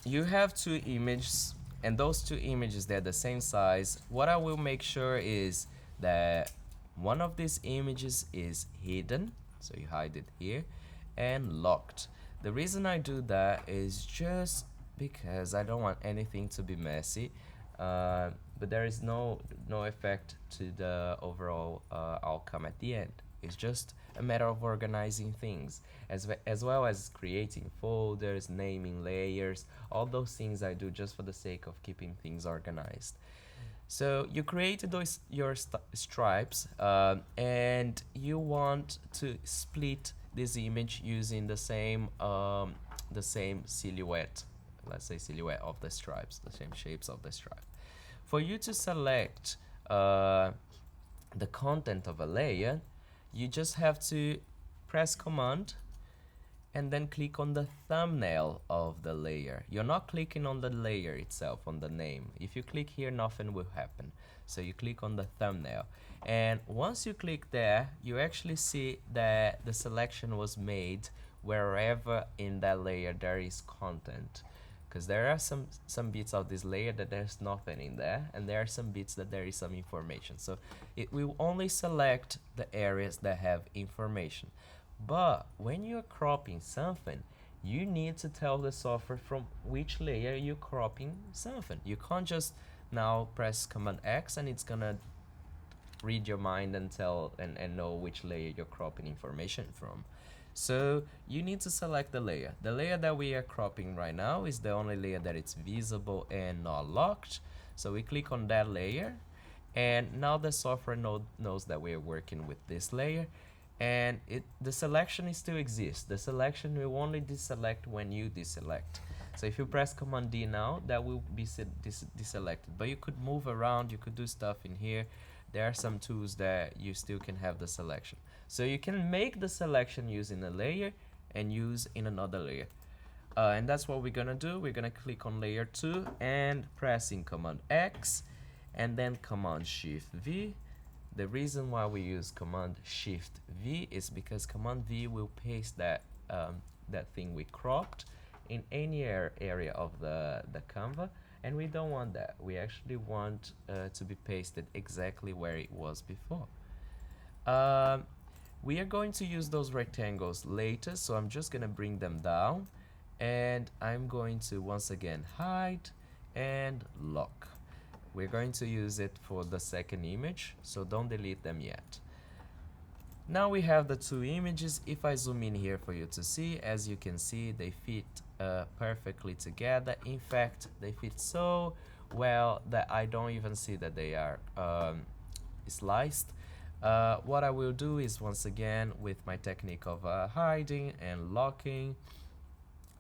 you have two images, and those two images, they're the same size. What I will make sure is that one of these images is hidden, so you hide it here, and locked. The reason I do that is just because I don't want anything to be messy, but there is no effect to the overall outcome at the end. It's just a matter of organizing things, as well as creating folders, naming layers, all those things I do just for the sake of keeping things organized. So you created those your stripes, and you want to split this image using the same silhouette. Let's say silhouette of the stripes, the same shapes of the stripe. For you to select the content of a layer, you just have to press Command and then click on the thumbnail of the layer. You're not clicking on the layer itself, on the name. If you click here, nothing will happen. So you click on the thumbnail. And once you click there, you actually see that the selection was made wherever in that layer there is content. Because there are some bits of this layer that there's nothing in there, and there are some bits that there is some information. So it will only select the areas that have information. But when you're cropping something, you need to tell the software from which layer you're cropping something. You can't just now press Command X and it's gonna read your mind and tell and know which layer you're cropping information from. So you need to select the layer. The layer that we are cropping right now is the only layer that it's visible and not locked. So we click on that layer, and now the software knows that we're working with this layer, and the selection still exists. The selection will only deselect when you deselect. So if you press Command D now, that will be deselected. But you could move around, you could do stuff in here. There are some tools that you still can have the selection. So you can make the selection using a layer and use in another layer. And that's what we're gonna do. We're gonna click on layer 2 and pressing Command X and then Command Shift V. The reason why we use Command Shift V is because Command V will paste that thing we cropped in any area of the Canva, and we don't want that. We actually want to be pasted exactly where it was before. Um, we are going to use those rectangles later, so I'm just gonna bring them down, and I'm going to once again hide and lock. We're going to use it for the second image, so don't delete them yet. Now we have the two images. If I zoom in here for you to see, as you can see, they fit perfectly together. In fact, they fit so well that I don't even see that they are sliced. What I will do is, once again, with my technique of hiding and locking,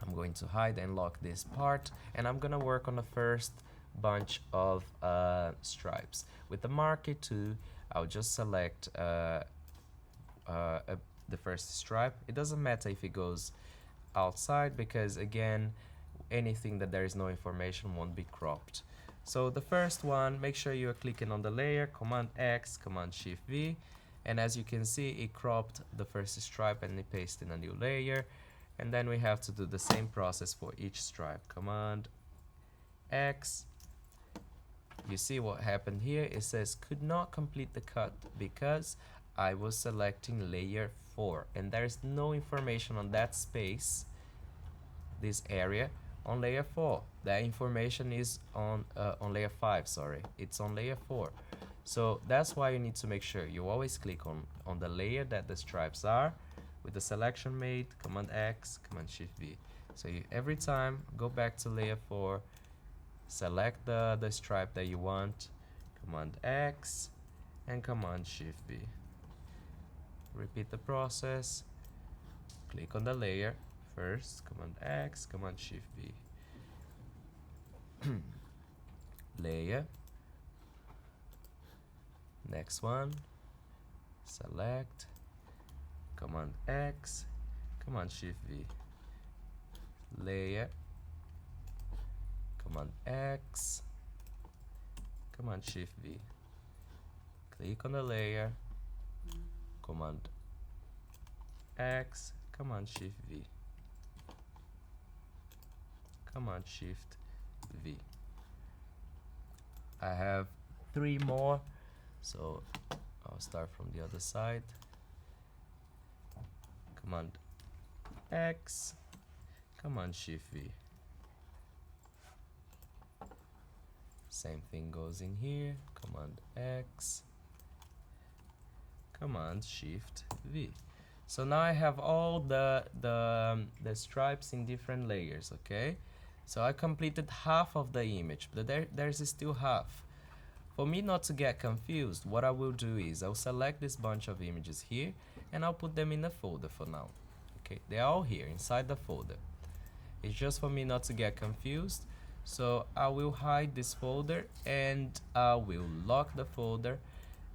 I'm going to hide and lock this part, and I'm gonna work on the first bunch of stripes. With the marker tool, I'll just select the first stripe. It doesn't matter if it goes outside, because again, anything that there is no information won't be cropped. So the first one, make sure you are clicking on the layer, Command X, Command Shift V, and as you can see, it cropped the first stripe and it pasted in a new layer. And then we have to do the same process for each stripe. Command X. You see what happened here? It says could not complete the cut because I was selecting layer 4, and there is no information on that space, this area, on layer 4. That information is on layer 5, sorry. It's on layer 4. So that's why you need to make sure you always click on the layer that the stripes are. With the selection made, Command X, Command Shift V. So you every time go back to layer 4, select the stripe that you want, Command X and Command Shift V. Repeat the process. Click on the layer first, Command X, Command Shift V. Layer. Next one. Select. Command X, Command Shift V. Layer. Command X, Command Shift V. Click on the layer, Command X, Command Shift V. Command Shift V. I have 3 more, so I'll start from the other side. Command X, Command Shift V. Same thing goes in here. Command X, Command Shift V. So now I have all the stripes in different layers. Okay, so I completed half of the image, but there's still half. For me not to get confused, what I will do is I'll select this bunch of images here and I'll put them in a folder for now. Okay, they're all here inside the folder. It's just for me not to get confused. So I will hide this folder and I will lock the folder,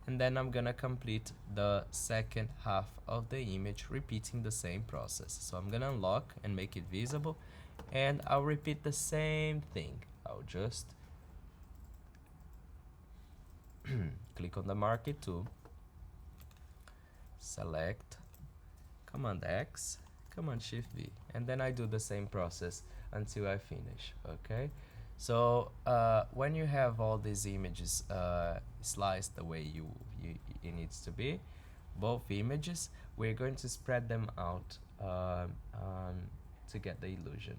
and then I'm gonna complete the second half of the image, repeating the same process. So I'm gonna unlock and make it visible, and I'll repeat the same thing. I'll just click on the marquee tool, select Command X, Command Shift V, and then I do the same process until I finish. Okay, so when you have all these images sliced the way it needs to be, both images, we're going to spread them out to get the illusion.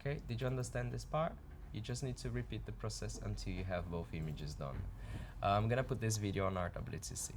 Okay, did you understand this part? You just need to repeat the process until you have both images done. I'm gonna put this video on RWTC.